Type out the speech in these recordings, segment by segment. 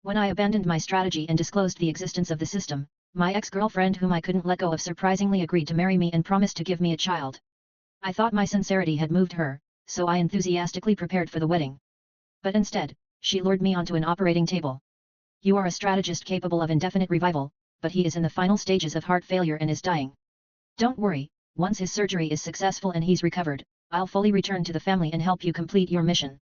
When I abandoned my strategy and disclosed the existence of the system, my ex-girlfriend whom I couldn't let go of surprisingly agreed to marry me and promised to give me a child. I thought my sincerity had moved her, so I enthusiastically prepared for the wedding. But instead, she lured me onto an operating table. You are a strategist capable of indefinite revival, but he is in the final stages of heart failure and is dying. Don't worry, once his surgery is successful and he's recovered, I'll fully return to the family and help you complete your mission.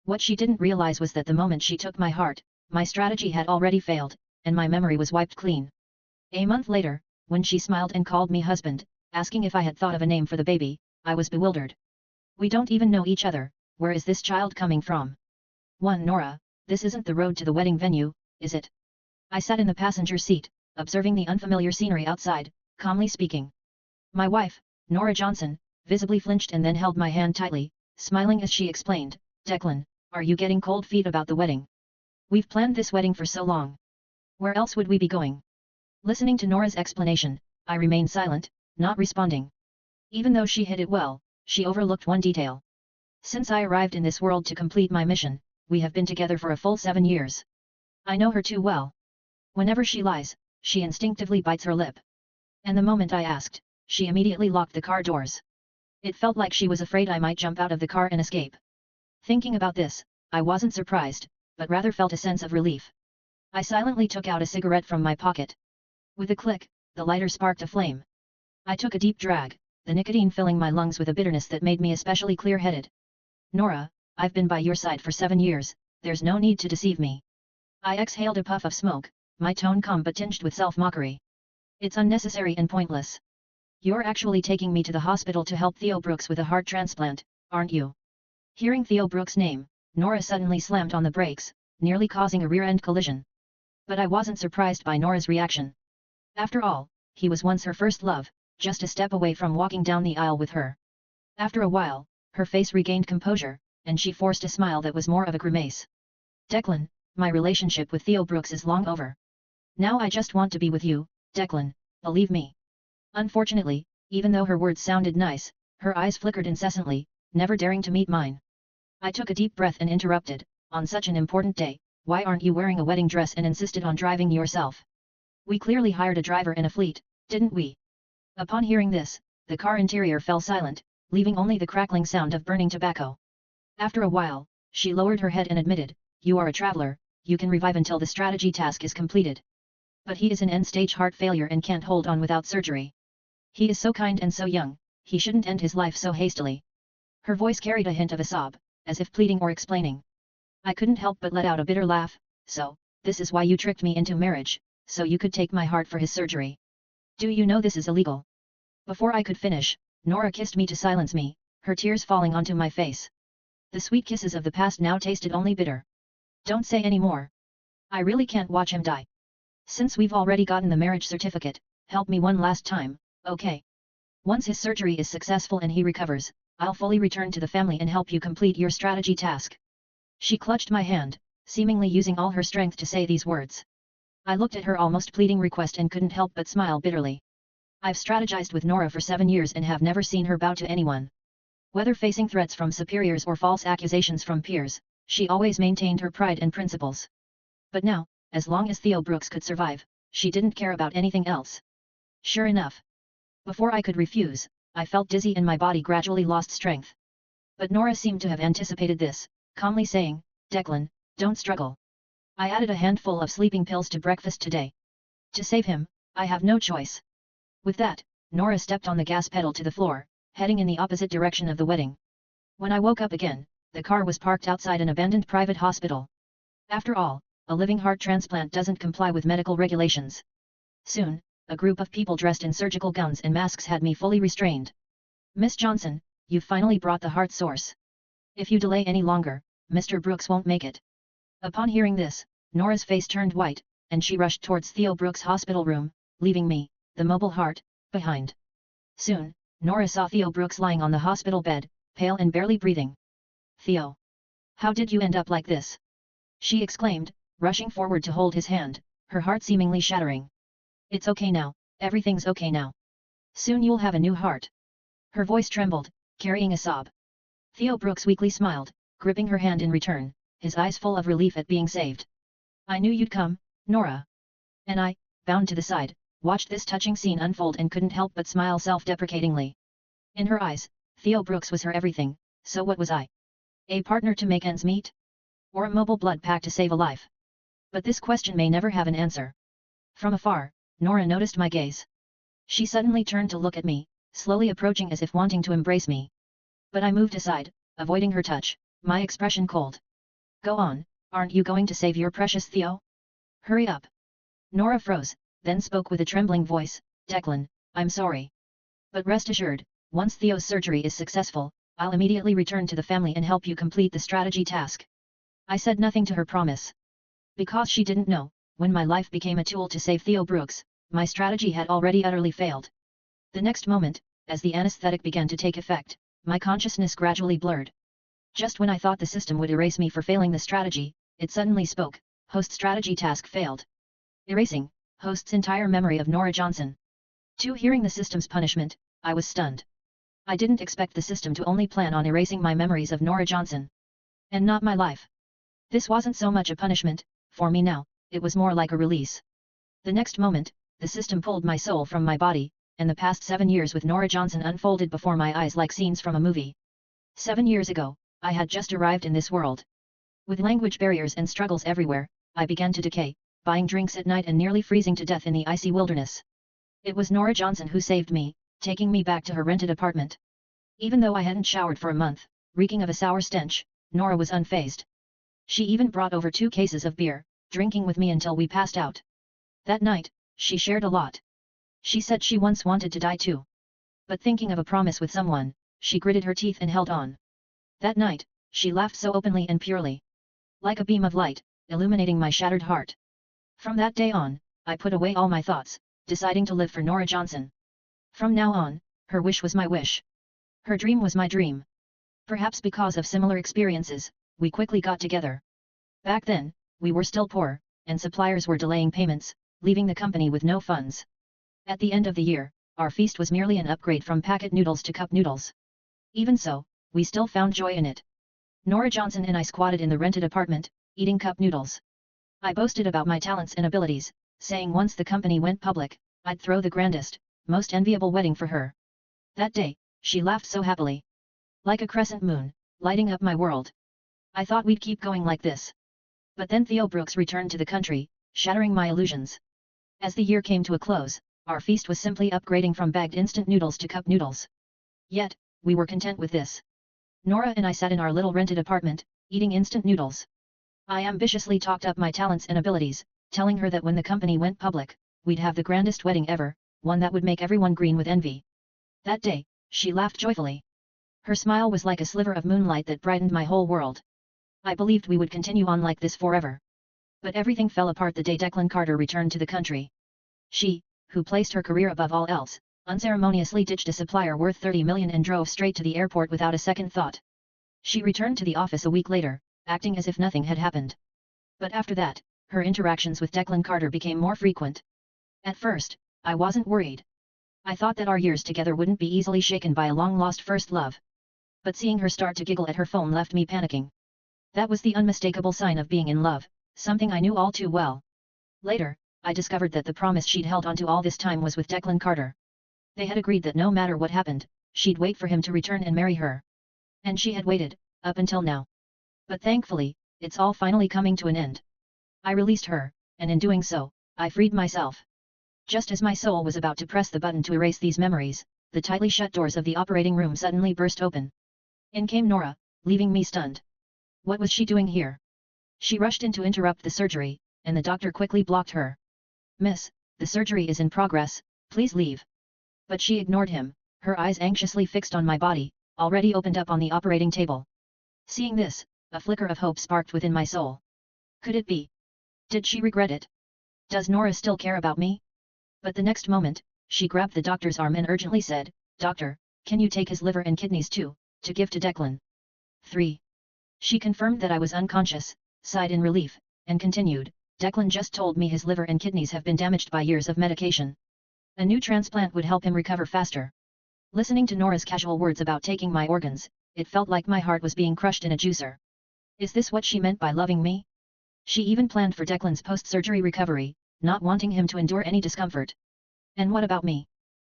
What she didn't realize was that the moment she took my heart, my strategy had already failed, and my memory was wiped clean. A month later, when she smiled and called me husband, asking if I had thought of a name for the baby, I was bewildered. We don't even know each other, where is this child coming from? 1. Nora, this isn't the road to the wedding venue, is it? I sat in the passenger seat, observing the unfamiliar scenery outside, calmly speaking. My wife, Nora Johnson, visibly flinched and then held my hand tightly, smiling as she explained, Declan, are you getting cold feet about the wedding? We've planned this wedding for so long. Where else would we be going? Listening to Nora's explanation, I remained silent, not responding. Even though she hid it well, she overlooked one detail. Since I arrived in this world to complete my mission, we have been together for a full 7 years. I know her too well. Whenever she lies, she instinctively bites her lip. And the moment I asked, she immediately locked the car doors. It felt like she was afraid I might jump out of the car and escape. Thinking about this, I wasn't surprised, but rather felt a sense of relief. I silently took out a cigarette from my pocket. With a click, the lighter sparked a flame. I took a deep drag, the nicotine filling my lungs with a bitterness that made me especially clear-headed. Nora, I've been by your side for 7 years, there's no need to deceive me. I exhaled a puff of smoke, my tone calm but tinged with self-mockery. It's unnecessary and pointless. You're actually taking me to the hospital to help Theo Brooks with a heart transplant, aren't you? Hearing Theo Brooks' name, Nora suddenly slammed on the brakes, nearly causing a rear-end collision. But I wasn't surprised by Nora's reaction. After all, he was once her first love, just a step away from walking down the aisle with her. After a while, her face regained composure, and she forced a smile that was more of a grimace. Declan, my relationship with Theo Brooks is long over. Now I just want to be with you, Declan, believe me. Unfortunately, even though her words sounded nice, her eyes flickered incessantly, never daring to meet mine. I took a deep breath and interrupted, on such an important day, why aren't you wearing a wedding dress and insisted on driving yourself? We clearly hired a driver and a fleet, didn't we? Upon hearing this, the car interior fell silent, leaving only the crackling sound of burning tobacco. After a while, she lowered her head and admitted, you are a traveler, you can revive until the strategy task is completed. But he is in end-stage heart failure and can't hold on without surgery. He is so kind and so young, he shouldn't end his life so hastily. Her voice carried a hint of a sob, as if pleading or explaining. I couldn't help but let out a bitter laugh. So, this is why you tricked me into marriage, so you could take my heart for his surgery. Do you know this is illegal? Before I could finish, Nora kissed me to silence me, her tears falling onto my face. The sweet kisses of the past now tasted only bitter. Don't say any more. I really can't watch him die. Since we've already gotten the marriage certificate, help me one last time, okay? Once his surgery is successful and he recovers, I'll fully return to the family and help you complete your strategy task. She clutched my hand, seemingly using all her strength to say these words. I looked at her almost pleading request and couldn't help but smile bitterly. I've strategized with Nora for 7 years and have never seen her bow to anyone. Whether facing threats from superiors or false accusations from peers, she always maintained her pride and principles. But now, as long as Theo Brooks could survive, she didn't care about anything else. Sure enough. Before I could refuse, I felt dizzy and my body gradually lost strength. But Nora seemed to have anticipated this, calmly saying, Declan, don't struggle. I added a handful of sleeping pills to breakfast today. To save him, I have no choice. With that, Nora stepped on the gas pedal to the floor, heading in the opposite direction of the wedding. When I woke up again, the car was parked outside an abandoned private hospital. After all, a living heart transplant doesn't comply with medical regulations. Soon, a group of people dressed in surgical gowns and masks had me fully restrained. Miss Johnson, you've finally brought the heart source. If you delay any longer, Mr. Brooks won't make it. Upon hearing this, Nora's face turned white, and she rushed towards Theo Brooks' hospital room, leaving me, the mobile heart, behind. Soon, Nora saw Theo Brooks lying on the hospital bed, pale and barely breathing. Theo! How did you end up like this? She exclaimed, rushing forward to hold his hand, her heart seemingly shattering. It's okay now, everything's okay now. Soon you'll have a new heart. Her voice trembled, carrying a sob. Theo Brooks weakly smiled, gripping her hand in return, his eyes full of relief at being saved. I knew you'd come, Nora. And I, bound to the side, watched this touching scene unfold and couldn't help but smile self-deprecatingly. In her eyes, Theo Brooks was her everything, so what was I? A partner to make ends meet? Or a mobile blood pack to save a life? But this question may never have an answer. From afar, Nora noticed my gaze. She suddenly turned to look at me, slowly approaching as if wanting to embrace me. But I moved aside, avoiding her touch, my expression cold. Go on, aren't you going to save your precious Theo? Hurry up. Nora froze, then spoke with a trembling voice, Declan, I'm sorry. But rest assured, once Theo's surgery is successful, I'll immediately return to the family and help you complete the strategy task. I said nothing to her promise. Because she didn't know, when my life became a tool to save Theo Brooks, my strategy had already utterly failed. The next moment, as the anesthetic began to take effect, my consciousness gradually blurred. Just when I thought the system would erase me for failing the strategy, it suddenly spoke, host strategy task failed. Erasing, host's entire memory of Nora Johnson. Hearing the system's punishment, I was stunned. I didn't expect the system to only plan on erasing my memories of Nora Johnson. And not my life. This wasn't so much a punishment, for me now, it was more like a release. The next moment, the system pulled my soul from my body, and the past 7 years with Nora Johnson unfolded before my eyes like scenes from a movie. 7 years ago, I had just arrived in this world. With language barriers and struggles everywhere, I began to decay, buying drinks at night and nearly freezing to death in the icy wilderness. It was Nora Johnson who saved me, taking me back to her rented apartment. Even though I hadn't showered for a month, reeking of a sour stench, Nora was unfazed. She even brought over 2 cases of beer, drinking with me until we passed out. That night, she shared a lot. She said she once wanted to die too. But thinking of a promise with someone, she gritted her teeth and held on. That night, she laughed so openly and purely. Like a beam of light, illuminating my shattered heart. From that day on, I put away all my thoughts, deciding to live for Nora Johnson. From now on, her wish was my wish. Her dream was my dream. Perhaps because of similar experiences, we quickly got together. Back then, we were still poor, and suppliers were delaying payments, leaving the company with no funds. At the end of the year, our feast was merely an upgrade from packet noodles to cup noodles. Even so, we still found joy in it. Nora Johnson and I squatted in the rented apartment, eating cup noodles. I boasted about my talents and abilities, saying once the company went public, I'd throw the grandest, most enviable wedding for her. That day, she laughed so happily. Like a crescent moon, lighting up my world. I thought we'd keep going like this. But then Theo Brooks returned to the country, shattering my illusions. As the year came to a close, our feast was simply upgrading from bagged instant noodles to cup noodles. Yet, we were content with this. Nora and I sat in our little rented apartment, eating instant noodles. I ambitiously talked up my talents and abilities, telling her that when the company went public, we'd have the grandest wedding ever, one that would make everyone green with envy. That day, she laughed joyfully. Her smile was like a sliver of moonlight that brightened my whole world. I believed we would continue on like this forever. But everything fell apart the day Declan Carter returned to the country. She, who placed her career above all else, unceremoniously ditched a supplier worth $30 million and drove straight to the airport without a second thought. She returned to the office a week later, acting as if nothing had happened. But after that, her interactions with Declan Carter became more frequent. At first, I wasn't worried. I thought that our years together wouldn't be easily shaken by a long-lost first love. But seeing her start to giggle at her phone left me panicking. That was the unmistakable sign of being in love, something I knew all too well. Later, I discovered that the promise she'd held onto all this time was with Declan Carter. They had agreed that no matter what happened, she'd wait for him to return and marry her. And she had waited, up until now. But thankfully, it's all finally coming to an end. I released her, and in doing so, I freed myself. Just as my soul was about to press the button to erase these memories, the tightly shut doors of the operating room suddenly burst open. In came Nora, leaving me stunned. What was she doing here? She rushed in to interrupt the surgery, and the doctor quickly blocked her. Miss, the surgery is in progress, please leave. But she ignored him, her eyes anxiously fixed on my body, already opened up on the operating table. Seeing this, a flicker of hope sparked within my soul. Could it be? Did she regret it? Does Nora still care about me? But the next moment, she grabbed the doctor's arm and urgently said, Doctor, can you take his liver and kidneys too, to give to Declan? 3. She confirmed that I was unconscious, sighed in relief, and continued, Declan just told me his liver and kidneys have been damaged by years of medication. A new transplant would help him recover faster. Listening to Nora's casual words about taking my organs, it felt like my heart was being crushed in a juicer. Is this what she meant by loving me? She even planned for Declan's post-surgery recovery, not wanting him to endure any discomfort. And what about me?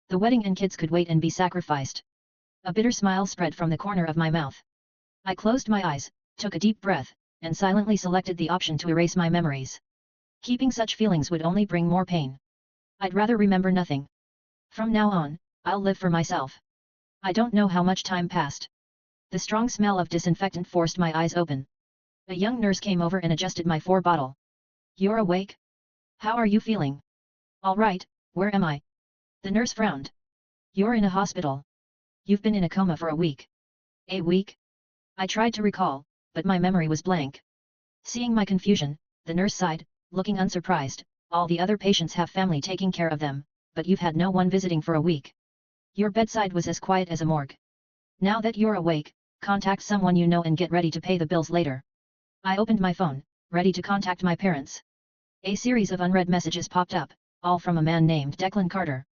The wedding and kids could wait and be sacrificed. A bitter smile spread from the corner of my mouth. I closed my eyes, took a deep breath, and silently selected the option to erase my memories. Keeping such feelings would only bring more pain. I'd rather remember nothing. From now on, I'll live for myself. I don't know how much time passed. The strong smell of disinfectant forced my eyes open. A young nurse came over and adjusted my 4-bottle. You're awake? How are you feeling? All right, where am I? The nurse frowned. You're in a hospital. You've been in a coma for a week. A week? I tried to recall, but my memory was blank. Seeing my confusion, the nurse sighed, looking unsurprised. All the other patients have family taking care of them, but you've had no one visiting for a week. Your bedside was as quiet as a morgue. Now that you're awake, contact someone you know and get ready to pay the bills later. I opened my phone, ready to contact my parents. A series of unread messages popped up, all from a man named Declan Carter.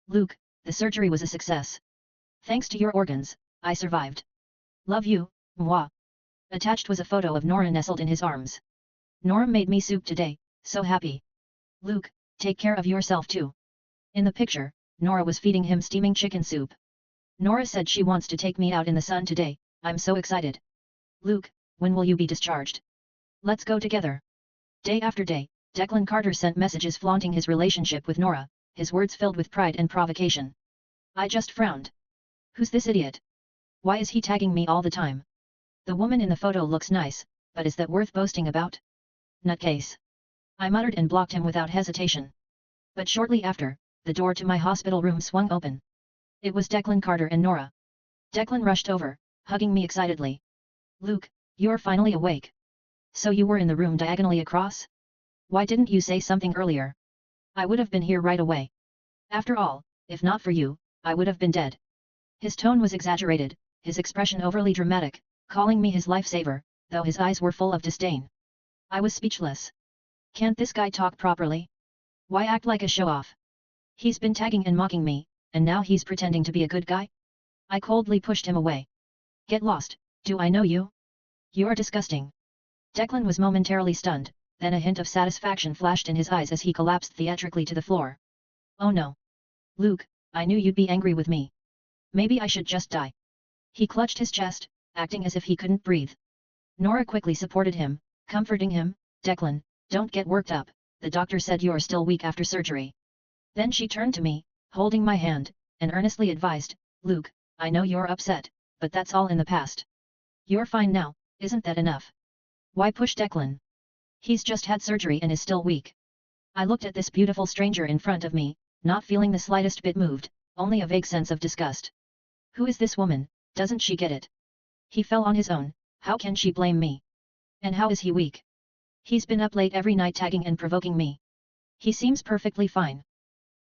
Luke, the surgery was a success. Thanks to your organs, I survived. Love you, moi. Attached was a photo of Nora nestled in his arms. Nora made me soup today, so happy. Luke, take care of yourself too. In the picture, Nora was feeding him steaming chicken soup. Nora said she wants to take me out in the sun today, I'm so excited. Luke, when will you be discharged? Let's go together. Day after day, Declan Carter sent messages flaunting his relationship with Nora, his words filled with pride and provocation. I just frowned. Who's this idiot? Why is he tagging me all the time? The woman in the photo looks nice, but is that worth boasting about? Nutcase. I muttered and blocked him without hesitation. But shortly after, the door to my hospital room swung open. It was Declan Carter and Nora. Declan rushed over, hugging me excitedly. Luke, you're finally awake. So you were in the room diagonally across? Why didn't you say something earlier? I would have been here right away. After all, if not for you, I would have been dead. His tone was exaggerated, his expression overly dramatic, calling me his lifesaver, though his eyes were full of disdain. I was speechless. Can't this guy talk properly? Why act like a show-off? He's been tagging and mocking me, and now he's pretending to be a good guy? I coldly pushed him away. Get lost, do I know you? You're disgusting. Declan was momentarily stunned, then a hint of satisfaction flashed in his eyes as he collapsed theatrically to the floor. Oh no. Luke, I knew you'd be angry with me. Maybe I should just die. He clutched his chest, acting as if he couldn't breathe. Nora quickly supported him, comforting him. Declan, don't get worked up, the doctor said you're still weak after surgery. Then she turned to me, holding my hand, and earnestly advised, Luke, I know you're upset, but that's all in the past. You're fine now, isn't that enough? Why push Declan? He's just had surgery and is still weak. I looked at this beautiful stranger in front of me, not feeling the slightest bit moved, only a vague sense of disgust. Who is this woman, doesn't she get it? He fell on his own, how can she blame me? And how is he weak? He's been up late every night tagging and provoking me. He seems perfectly fine.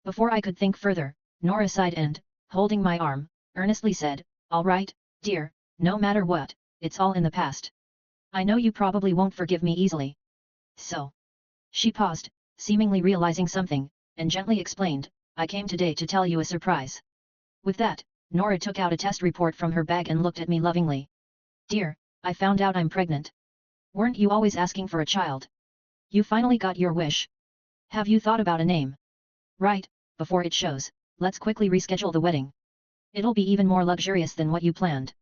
Before I could think further, Nora sighed and, holding my arm, earnestly said, all right, dear, no matter what, it's all in the past. I know you probably won't forgive me easily. So. She paused, seemingly realizing something, and gently explained, I came today to tell you a surprise. With that, Nora took out a test report from her bag and looked at me lovingly. Dear, I found out I'm pregnant. Weren't you always asking for a child? You finally got your wish. Have you thought about a name? Right, before it shows, let's quickly reschedule the wedding. It'll be even more luxurious than what you planned.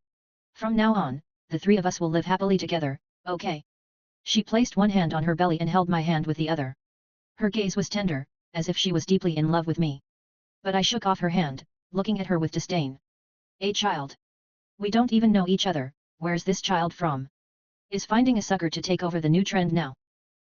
From now on, the three of us will live happily together, okay? She placed one hand on her belly and held my hand with the other. Her gaze was tender, as if she was deeply in love with me. But I shook off her hand, looking at her with disdain. A child. We don't even know each other, where's this child from? Is finding a sucker to take over the new trend now?